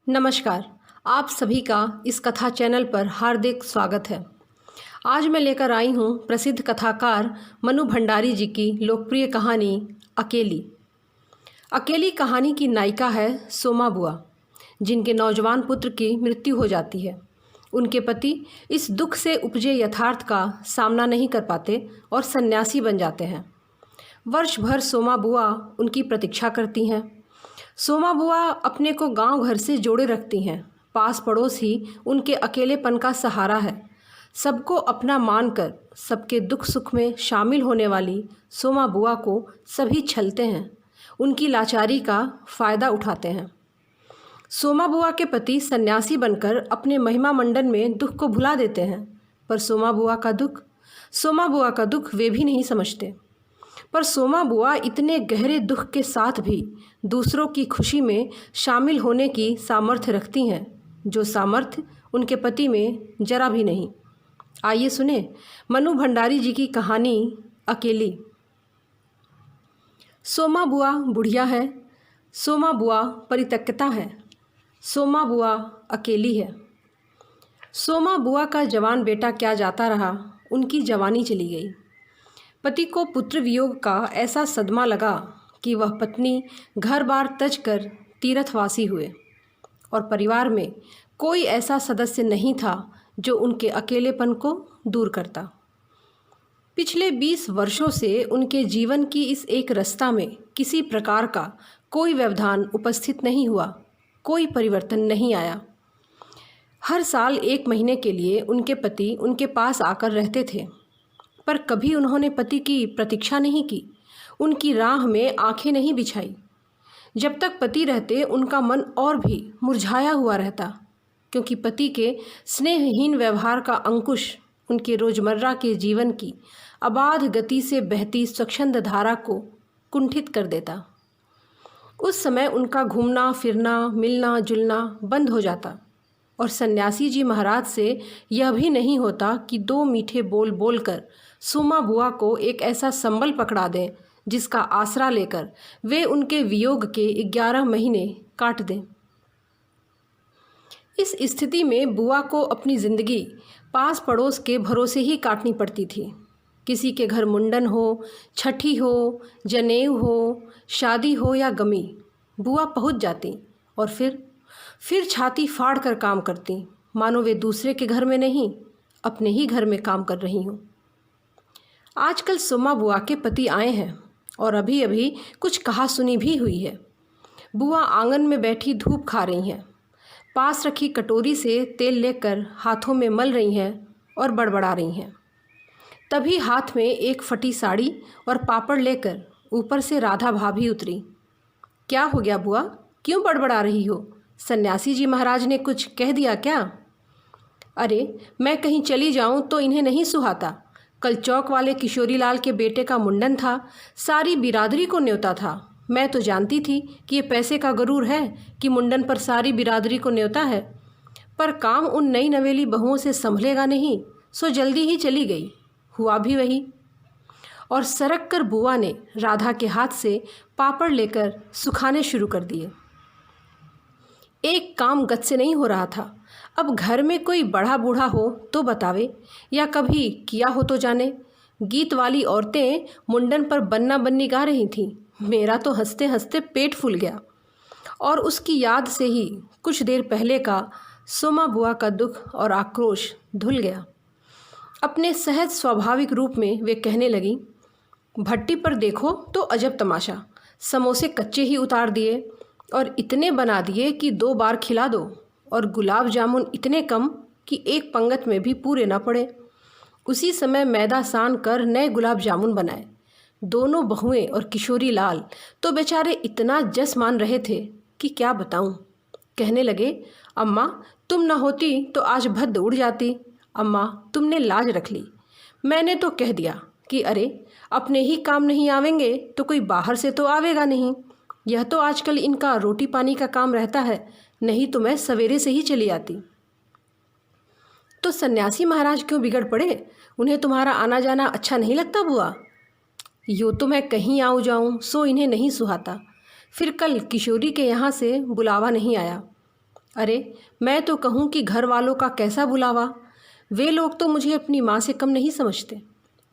नमस्कार। आप सभी का इस कथा चैनल पर हार्दिक स्वागत है। आज मैं लेकर आई हूँ प्रसिद्ध कथाकार मनु भंडारी जी की लोकप्रिय कहानी अकेली। अकेली कहानी की नायिका है सोमा बुआ, जिनके नौजवान पुत्र की मृत्यु हो जाती है। उनके पति इस दुख से उपजे यथार्थ का सामना नहीं कर पाते और सन्यासी बन जाते हैं। वर्ष भर सोमा बुआ उनकी प्रतीक्षा करती हैं। सोमा बुआ अपने को गांव घर से जोड़े रखती हैं। पास पड़ोस ही उनके अकेलेपन का सहारा है। सबको अपना मानकर सबके दुख सुख में शामिल होने वाली सोमा बुआ को सभी छलते हैं, उनकी लाचारी का फ़ायदा उठाते हैं। सोमा बुआ के पति सन्यासी बनकर अपने महिमा मंडन में दुख को भुला देते हैं, पर सोमा बुआ का दुख वे भी नहीं समझते। पर सोमा बुआ इतने गहरे दुख के साथ भी दूसरों की खुशी में शामिल होने की सामर्थ्य रखती हैं, जो सामर्थ्य उनके पति में जरा भी नहीं। आइए सुने मनु भंडारी जी की कहानी अकेली। सोमा बुआ बुढ़िया है, सोमा बुआ परित्यक्ता है, सोमा बुआ अकेली है। सोमा बुआ का जवान बेटा क्या जाता रहा, उनकी जवानी चली गई। पति को पुत्र वियोग का ऐसा सदमा लगा कि वह पत्नी घर बार तज कर तीर्थवासी हुए, और परिवार में कोई ऐसा सदस्य नहीं था जो उनके अकेलेपन को दूर करता। पिछले 20 वर्षों से उनके जीवन की इस एक रास्ता में किसी प्रकार का कोई व्यवधान उपस्थित नहीं हुआ, कोई परिवर्तन नहीं आया। हर साल 1 महीने के लिए उनके पति उनके पास आकर रहते थे, पर कभी उन्होंने पति की प्रतीक्षा नहीं की, उनकी राह में आंखें नहीं बिछाई। जब तक पति रहते उनका मन और भी मुरझाया हुआ रहता, क्योंकि पति के स्नेहहीन व्यवहार का अंकुश उनके रोजमर्रा के जीवन की अबाध गति से बहती स्वच्छंद धारा को कुंठित कर देता। उस समय उनका घूमना फिरना, मिलना जुलना बंद हो जाता, और सन्यासी जी महाराज से यह भी नहीं होता कि 2 मीठे बोल बोलकर सोमा बुआ को एक ऐसा संबल पकड़ा दें जिसका आसरा लेकर वे उनके वियोग के 11 महीने काट दें। इस स्थिति में बुआ को अपनी ज़िंदगी पास पड़ोस के भरोसे ही काटनी पड़ती थी। किसी के घर मुंडन हो, छठी हो, जनेऊ हो, शादी हो या गमी, बुआ पहुंच जाती और फिर छाती फाड़ कर काम करती, मानो वे दूसरे के घर में नहीं, अपने ही घर में काम कर रही हों। आजकल सोमा बुआ के पति आए हैं और अभी अभी कुछ कहा सुनी भी हुई है। बुआ आंगन में बैठी धूप खा रही हैं, पास रखी कटोरी से तेल लेकर हाथों में मल रही हैं और बड़बड़ा रही हैं। तभी हाथ में एक फटी साड़ी और पापड़ लेकर ऊपर से राधा भाभी उतरी। क्या हो गया बुआ, क्यों बड़बड़ा रही हो? सन्यासी जी महाराज ने कुछ कह दिया क्या? अरे मैं कहीं चली जाऊं तो इन्हें नहीं सुहाता। कल चौक वाले किशोरी लाल के बेटे का मुंडन था, सारी बिरादरी को न्योता था। मैं तो जानती थी कि ये पैसे का गरूर है कि मुंडन पर सारी बिरादरी को न्योता है, पर काम उन नई नवेली बहुओं से संभलेगा नहीं, सो जल्दी ही चली गई। हुआ भी वही। और सरक कर बुआ ने राधा के हाथ से पापड़ लेकर सुखाने शुरू कर दिए। एक काम गत से नहीं हो रहा था। अब घर में कोई बड़ा बूढ़ा हो तो बतावे, या कभी किया हो तो जाने। गीत वाली औरतें मुंडन पर बन्ना बन्नी गा रही थीं। मेरा तो हंसते हंसते पेट फूल गया, और उसकी याद से ही कुछ देर पहले का सोमा बुआ का दुख और आक्रोश धुल गया। अपने सहज स्वाभाविक रूप में वे कहने लगी, भट्टी पर देखो तो अजब तमाशा, समोसे कच्चे ही उतार दिए और इतने बना दिए कि 2 बार खिला दो, और गुलाब जामुन इतने कम कि एक पंगत में भी पूरे ना पड़े। उसी समय मैदा सान कर नए गुलाब जामुन बनाए। दोनों बहुएं और किशोरी लाल तो बेचारे इतना जस मान रहे थे कि क्या बताऊं। कहने लगे, अम्मा तुम न होती तो आज भद्द उड़ जाती। अम्मा तुमने लाज रख ली। मैंने तो कह दिया कि अरे अपने ही काम नहीं आवेंगे तो कोई बाहर से तो आवेगा नहीं। यह तो आजकल इनका रोटी पानी का काम रहता है, नहीं तो मैं सवेरे से ही चली आती। तो सन्यासी महाराज क्यों बिगड़ पड़े? उन्हें तुम्हारा आना जाना अच्छा नहीं लगता बुआ? यूँ तो मैं कहीं आऊँ जाऊँ सो इन्हें नहीं सुहाता। फिर कल किशोरी के यहाँ से बुलावा नहीं आया। अरे मैं तो कहूँ कि घर वालों का कैसा बुलावा। वे लोग तो मुझे अपनी माँ से कम नहीं समझते।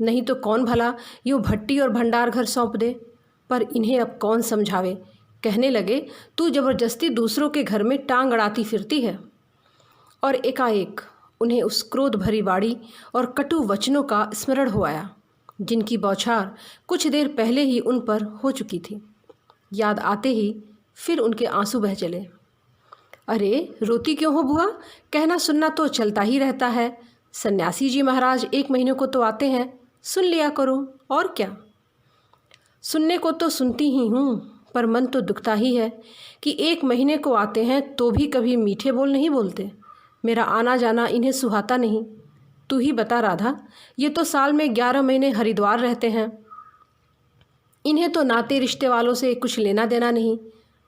नहीं तो कौन भला यूँ भट्टी और भंडार घर सौंप दे। पर इन्हें अब कौन समझावे। कहने लगे, तू जबरदस्ती दूसरों के घर में टांग अड़ाती फिरती है। और एकाएक उन्हें उस क्रोध भरी वाणी और कटु वचनों का स्मरण हो आया, जिनकी बौछार कुछ देर पहले ही उन पर हो चुकी थी। याद आते ही फिर उनके आंसू बह चले। अरे रोती क्यों हो बुआ? कहना सुनना तो चलता ही रहता है। सन्यासी जी महाराज 1 महीने को तो आते हैं, सुन लिया करो। और क्या, सुनने को तो सुनती ही हूँ, पर मन तो दुखता ही है कि 1 महीने को आते हैं तो भी कभी मीठे बोल नहीं बोलते। मेरा आना जाना इन्हें सुहाता नहीं। तू ही बता राधा, ये तो साल में 11 महीने हरिद्वार रहते हैं। इन्हें तो नाते रिश्ते वालों से कुछ लेना देना नहीं,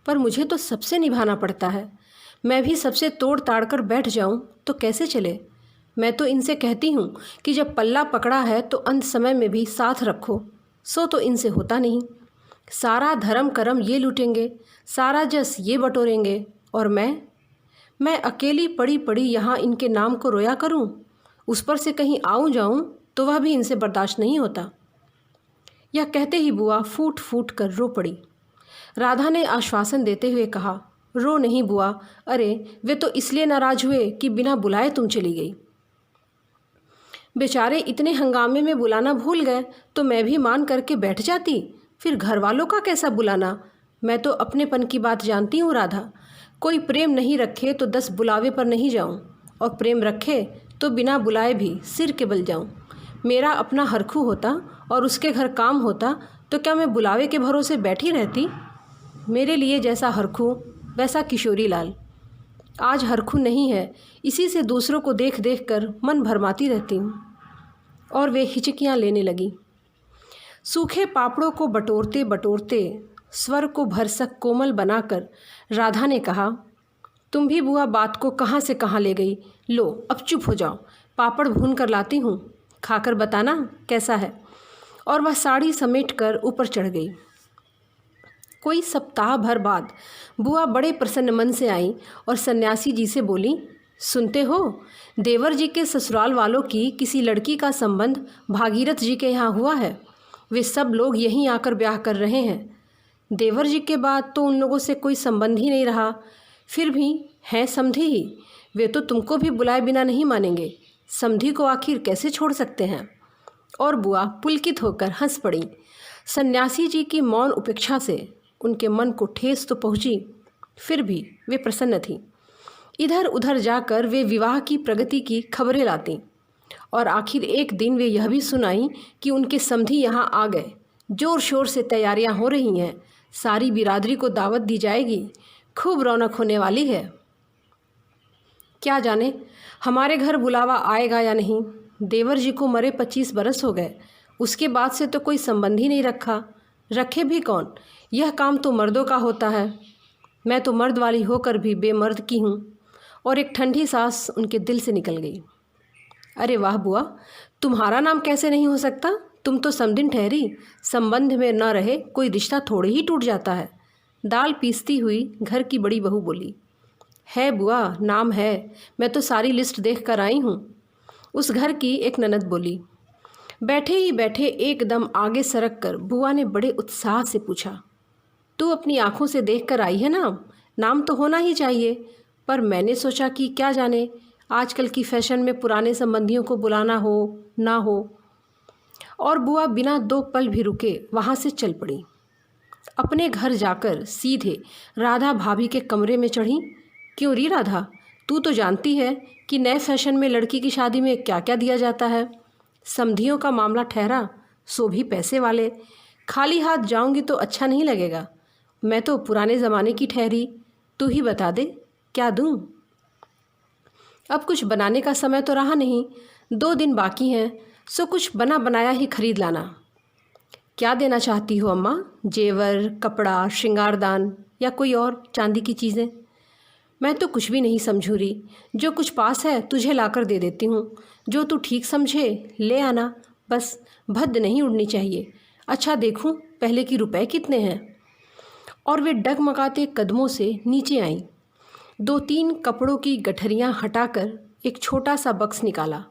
पर मुझे तो सबसे निभाना पड़ता है। मैं भी सबसे तोड़ ताड़ कर बैठ जाऊं तो कैसे चले। मैं तो इनसे कहती हूँ कि जब पल्ला पकड़ा है तो अंत समय में भी साथ रखो, सो तो इनसे होता नहीं। सारा धर्म कर्म ये लूटेंगे, सारा जस ये बटोरेंगे, और मैं अकेली पड़ी पड़ी यहाँ इनके नाम को रोया करूँ। उस पर से कहीं आऊँ जाऊँ तो वह भी इनसे बर्दाश्त नहीं होता। यह कहते ही बुआ फूट फूट कर रो पड़ी। राधा ने आश्वासन देते हुए कहा, रो नहीं बुआ, अरे वे तो इसलिए नाराज हुए कि बिना बुलाए तुम चली गई। बेचारे इतने हंगामे में बुलाना भूल गए तो मैं भी मान करके बैठ जाती, फिर घर वालों का कैसा बुलाना। मैं तो अपनेपन की बात जानती हूँ राधा। कोई प्रेम नहीं रखे तो 10 बुलावे पर नहीं जाऊँ, और प्रेम रखे तो बिना बुलाए भी सिर के बल जाऊँ। मेरा अपना हरखू होता और उसके घर काम होता तो क्या मैं बुलावे के भरोसे बैठी रहती। मेरे लिए जैसा हरखू वैसा किशोरी लाल। आज हरखू नहीं है, इसी से दूसरों को देख देख कर मन भरमाती रहती हूँ। और वे हिचकियाँ लेने लगी। सूखे पापड़ों को बटोरते बटोरते स्वर को भरसक कोमल बनाकर राधा ने कहा, तुम भी बुआ बात को कहाँ से कहाँ ले गई। लो अब चुप हो जाओ, पापड़ भून कर लाती हूँ, खाकर बताना कैसा है। और वह साड़ी समेट कर ऊपर चढ़ गई। कोई सप्ताह भर बाद बुआ बड़े प्रसन्न मन से आई और सन्यासी जी से बोली, सुनते हो, देवर जी के ससुराल वालों की किसी लड़की का संबंध भागीरथ जी के यहाँ हुआ है। वे सब लोग यहीं आकर ब्याह कर रहे हैं। देवर जी के बाद तो उन लोगों से कोई संबंध ही नहीं रहा। फिर भी हैं समधी ही, वे तो तुमको भी बुलाए बिना नहीं मानेंगे। समधी को आखिर कैसे छोड़ सकते हैं। और बुआ पुलकित होकर हंस पड़ी। सन्यासी जी की मौन उपेक्षा से उनके मन को ठेस तो पहुंची, फिर भी वे प्रसन्न थीं। इधर उधर जाकर वे विवाह की प्रगति की खबरें लातीं, और आखिर एक दिन वे यह भी सुनाई कि उनके समधी यहाँ आ गए। जोर शोर से तैयारियां हो रही हैं, सारी बिरादरी को दावत दी जाएगी, खूब रौनक होने वाली है। क्या जाने हमारे घर बुलावा आएगा या नहीं। देवर जी को मरे 25 बरस हो गए, उसके बाद से तो कोई संबंध ही नहीं रखा। रखे भी कौन, यह काम तो मर्दों का होता है। मैं तो मर्द वाली होकर भी बेमर्द की हूँ। और एक ठंडी सांस उनके दिल से निकल गई। अरे वाह बुआ, तुम्हारा नाम कैसे नहीं हो सकता। तुम तो समधिन ठहरी, संबंध में न रहे कोई रिश्ता थोड़े ही टूट जाता है। दाल पीसती हुई घर की बड़ी बहू बोली। है बुआ, नाम है, मैं तो सारी लिस्ट देख कर आई हूँ। उस घर की एक ननद बोली। बैठे ही बैठे एकदम आगे सरक कर बुआ ने बड़े उत्साह से पूछा, तू अपनी आंखों से देख कर आई है ना, नाम तो होना ही चाहिए। पर मैंने सोचा कि क्या जाने आजकल की फैशन में पुराने संबंधियों को बुलाना हो ना हो। और बुआ बिना 2 पल भी रुके वहाँ से चल पड़ी। अपने घर जाकर सीधे राधा भाभी के कमरे में चढ़ी। क्यों री राधा, तू तो जानती है कि नए फैशन में लड़की की शादी में क्या क्या दिया जाता है। समधियों का मामला ठहरा, सो भी पैसे वाले। खाली हाथ जाऊंगी तो अच्छा नहीं लगेगा। मैं तो पुराने ज़माने की ठहरी, तू ही बता दे क्या दूं। अब कुछ बनाने का समय तो रहा नहीं, 2 दिन बाकी हैं, सो कुछ बना बनाया ही खरीद लाना। क्या देना चाहती हो अम्मा, जेवर, कपड़ा, श्रृंगारदान या कोई और चांदी की चीज़ें। मैं तो कुछ भी नहीं समझू रही, जो कुछ पास है तुझे लाकर दे देती हूँ। जो तू ठीक समझे ले आना, बस भद्द नहीं उड़नी चाहिए। अच्छा देखूँ पहले की रुपए कितने हैं। और वे डगमगाते कदमों से नीचे आईं। 2-3 कपड़ों की गठरियाँ हटाकर एक छोटा सा बक्स निकाला।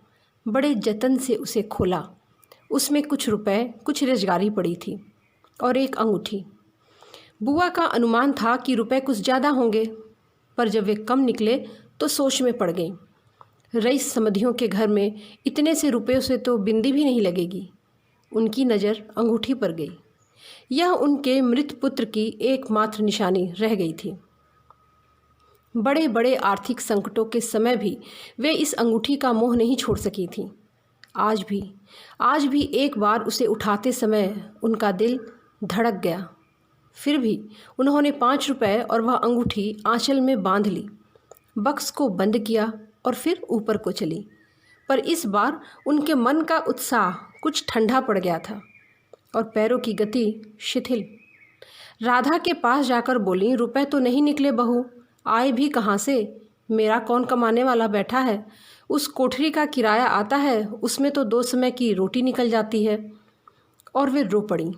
बड़े जतन से उसे खोला। उसमें कुछ रुपए, कुछ रेजगारी पड़ी थी और एक अंगूठी। बुआ का अनुमान था कि रुपए कुछ ज़्यादा होंगे, पर जब वे कम निकले तो सोच में पड़ गई। रईस समधियों के घर में इतने से रुपयों से तो बिंदी भी नहीं लगेगी। उनकी नज़र अंगूठी पर गई। यह उनके मृत पुत्र की एकमात्र निशानी रह गई थी। बड़े बड़े आर्थिक संकटों के समय भी वे इस अंगूठी का मोह नहीं छोड़ सकी थीं। आज भी एक बार उसे उठाते समय उनका दिल धड़क गया। फिर भी उन्होंने 5 रुपए और वह अंगूठी आंचल में बांध ली, बक्स को बंद किया और फिर ऊपर को चली। पर इस बार उनके मन का उत्साह कुछ ठंडा पड़ गया था और पैरों की गति शिथिल। राधा के पास जाकर बोली, रुपए तो नहीं निकले बहू, आए भी कहाँ से? मेरा कौन कमाने वाला बैठा है? उस कोठरी का किराया आता है, उसमें तो 2 समय की रोटी निकल जाती है। और वे रो पड़ी।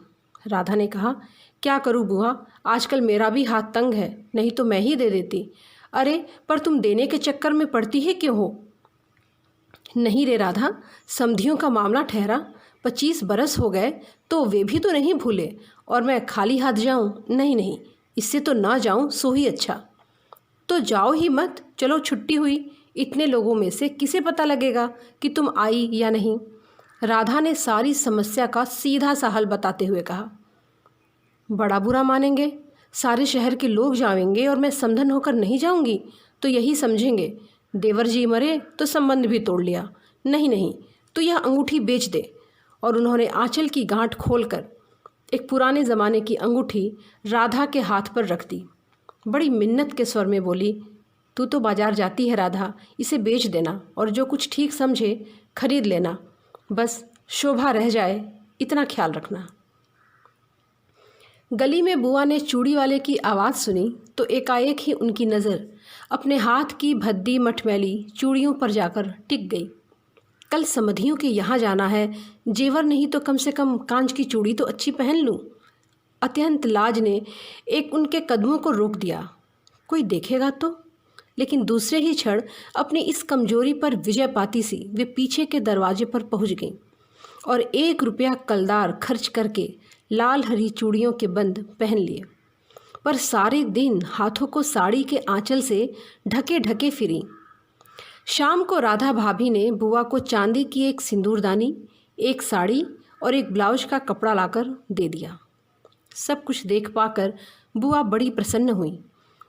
राधा ने कहा, क्या करूँ बुआ, आजकल मेरा भी हाथ तंग है, नहीं तो मैं ही दे देती। अरे पर तुम देने के चक्कर में पड़ती है क्यों हो? नहीं रे राधा, समधियों का मामला ठहरा, 25 बरस हो गए तो वे भी तो नहीं भूले, और मैं खाली हाथ जाऊं? नहीं, इससे तो ना जाऊं सो ही अच्छा। तो जाओ ही मत, चलो छुट्टी हुई, इतने लोगों में से किसे पता लगेगा कि तुम आई या नहीं? राधा ने सारी समस्या का सीधा सा हल बताते हुए कहा। बड़ा बुरा मानेंगे, सारे शहर के लोग जाएंगे और मैं समधन होकर नहीं जाऊंगी तो यही समझेंगे देवर जी मरे तो संबंध भी तोड़ लिया। नहीं, तो यह अंगूठी बेच दे। और उन्होंने आंचल की गांठ खोलकर एक पुराने ज़माने की अंगूठी राधा के हाथ पर रख दी। बड़ी मिन्नत के स्वर में बोली, तू तो बाजार जाती है राधा, इसे बेच देना और जो कुछ ठीक समझे खरीद लेना, बस शोभा रह जाए इतना ख्याल रखना। गली में बुआ ने चूड़ी वाले की आवाज़ सुनी तो एकाएक ही उनकी नज़र अपने हाथ की भद्दी मटमैली चूड़ियों पर जाकर टिक गई। कल समधियों के यहाँ जाना है, जेवर नहीं तो कम से कम कांच की चूड़ी तो अच्छी पहन लूँ। अत्यंत लाज ने एक उनके कदमों को रोक दिया, कोई देखेगा तो। लेकिन दूसरे ही क्षण अपनी इस कमजोरी पर विजय पाती सी वे पीछे के दरवाजे पर पहुँच गईं और 1 रुपया कलदार खर्च करके लाल हरी चूड़ियों के बंद पहन लिए। पर सारे दिन हाथों को साड़ी के आंचल से ढके ढके फिरी। शाम को राधा भाभी ने बुआ को चांदी की एक सिंदूरदानी, एक साड़ी और एक ब्लाउज का कपड़ा लाकर दे दिया। सब कुछ देख पाकर बुआ बड़ी प्रसन्न हुई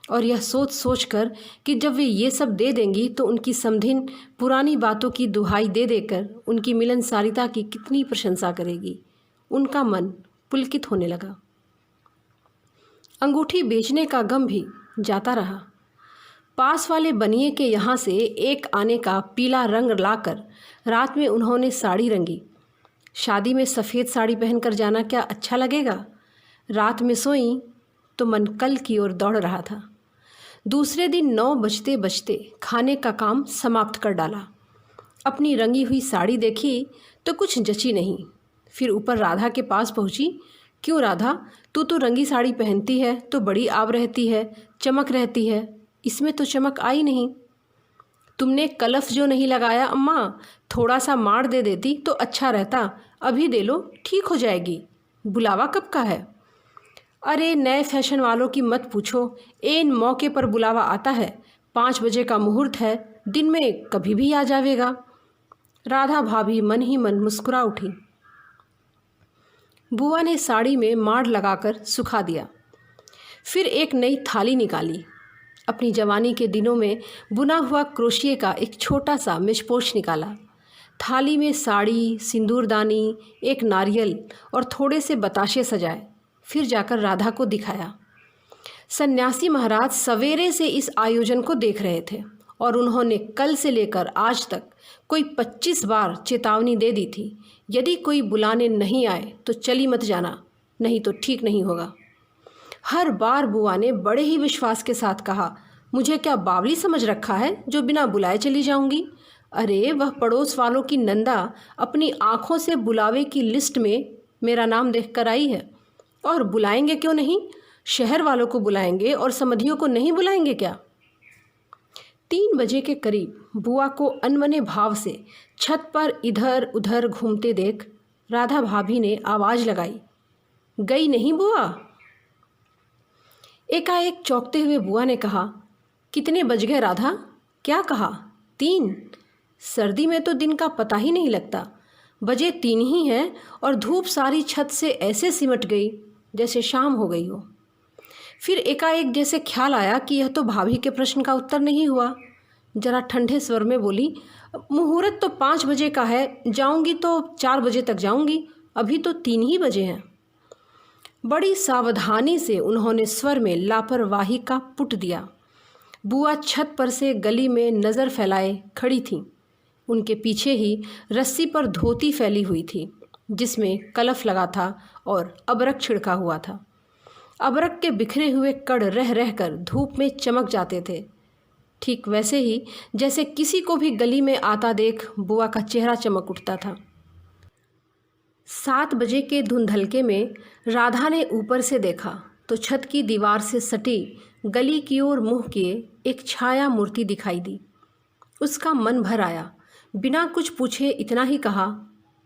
और यह सोच कर कि जब वे ये सब दे देंगी तो उनकी समधिन पुरानी बातों की दुहाई दे देकर उनकी मिलनसारिता की कितनी प्रशंसा करेगी, उनका मन पुलकित होने लगा। अंगूठी बेचने का गम भी जाता रहा। पास वाले बनिए के यहाँ से एक आने का पीला रंग लाकर रात में उन्होंने साड़ी रंगी। शादी में सफ़ेद साड़ी पहनकर जाना क्या अच्छा लगेगा? रात में सोई तो मन कल की ओर दौड़ रहा था। दूसरे दिन 9 बजते बजते खाने का काम समाप्त कर डाला। अपनी रंगी हुई साड़ी देखी तो कुछ जची नहीं। फिर ऊपर राधा के पास पहुंची। क्यों राधा, तू तो रंगी साड़ी पहनती है तो बड़ी आब रहती है, चमक रहती है, इसमें तो चमक आई नहीं। तुमने कलफ जो नहीं लगाया अम्मा, थोड़ा सा मार दे देती तो अच्छा रहता, अभी दे लो, ठीक हो जाएगी। बुलावा कब का है? अरे नए फैशन वालों की मत पूछो, एन मौके पर बुलावा आता है। 5 बजे का मुहूर्त है, दिन में कभी भी आ जावेगा। राधा भाभी मन ही मन मुस्कुरा उठी। बुआ ने साड़ी में माड़ लगाकर सुखा दिया। फिर एक नई थाली निकाली। अपनी जवानी के दिनों में बुना हुआ क्रोशिये का एक छोटा सा मिचपोश निकाला। थाली में साड़ी, सिंदूरदानी, एक नारियल और थोड़े से बताशे सजाए। फिर जाकर राधा को दिखाया। सन्यासी महाराज सवेरे से इस आयोजन को देख रहे थे और उन्होंने कल से लेकर आज तक कोई 25 बार चेतावनी दे दी थी, यदि कोई बुलाने नहीं आए तो चली मत जाना, नहीं तो ठीक नहीं होगा। हर बार बुआ ने बड़े ही विश्वास के साथ कहा, मुझे क्या बावली समझ रखा है जो बिना बुलाए चली जाऊंगी? अरे वह पड़ोस वालों की नंदा अपनी आँखों से बुलावे की लिस्ट में मेरा नाम देख कर आई है। और बुलाएंगे क्यों नहीं? शहर वालों को बुलाएंगे और समधियों को नहीं बुलाएंगे क्या? 3 बजे के करीब बुआ को अनमने भाव से छत पर इधर उधर घूमते देख राधा भाभी ने आवाज़ लगाई, गई नहीं बुआ? एकाएक चौंकते हुए बुआ ने कहा, कितने बज गए राधा? क्या कहा? 3? सर्दी में तो दिन का पता ही नहीं लगता। बजे 3 ही हैं और धूप सारी छत से ऐसे सिमट गई जैसे शाम हो गई हो। फिर एकाएक जैसे ख्याल आया कि यह तो भाभी के प्रश्न का उत्तर नहीं हुआ। जरा ठंडे स्वर में बोली, मुहूर्त तो 5 बजे का है, जाऊंगी तो 4 बजे तक जाऊंगी, अभी तो 3 ही बजे हैं। बड़ी सावधानी से उन्होंने स्वर में लापरवाही का पुट दिया। बुआ छत पर से गली में नज़र फैलाए खड़ी थीं। उनके पीछे ही रस्सी पर धोती फैली हुई थी जिसमें कलफ लगा था और अबरक छिड़का हुआ था। अबरक के बिखरे हुए कड़ रह रहकर धूप में चमक जाते थे, ठीक वैसे ही जैसे किसी को भी गली में आता देख बुआ का चेहरा चमक उठता था। 7 बजे के धुंधलके में राधा ने ऊपर से देखा तो छत की दीवार से सटी गली की ओर मुँह किए एक छाया मूर्ति दिखाई दी। उसका मन भर आया। बिना कुछ पूछे इतना ही कहा,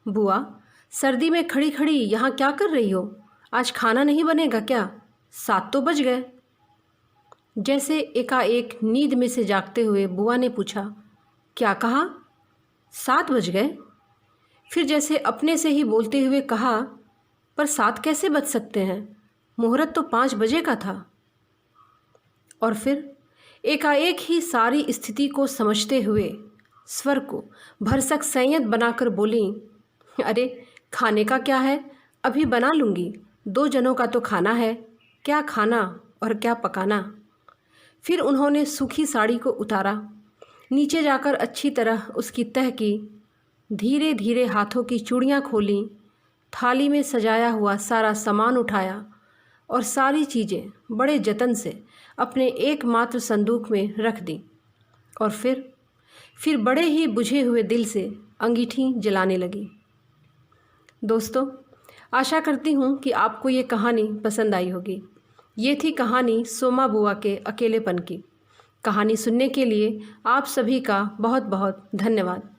बुआ, सर्दी में खड़ी खड़ी यहाँ क्या कर रही हो? आज खाना नहीं बनेगा क्या? 7 तो बज गए। जैसे एकाएक नींद में से जागते हुए बुआ ने पूछा, क्या कहा? 7 बज गए? फिर जैसे अपने से ही बोलते हुए कहा, पर 7 कैसे बज सकते हैं? मुहूर्त तो 5 बजे का था। और फिर एकाएक ही सारी स्थिति को समझते हुए स्वर को भरसक संयत बनाकर बोली, अरे खाने का क्या है, अभी बना लूँगी, 2 जनों का तो खाना है, क्या खाना और क्या पकाना। फिर उन्होंने सूखी साड़ी को उतारा, नीचे जाकर अच्छी तरह उसकी तह की, धीरे धीरे हाथों की चूड़ियाँ खोलीं, थाली में सजाया हुआ सारा सामान उठाया और सारी चीज़ें बड़े जतन से अपने एकमात्र संदूक में रख दी और फिर बड़े ही बुझे हुए दिल से अंगीठी जलाने लगी। दोस्तों, आशा करती हूँ कि आपको ये कहानी पसंद आई होगी। ये थी कहानी सोमा बुआ के अकेलेपन की। कहानी सुनने के लिए आप सभी का बहुत बहुत धन्यवाद।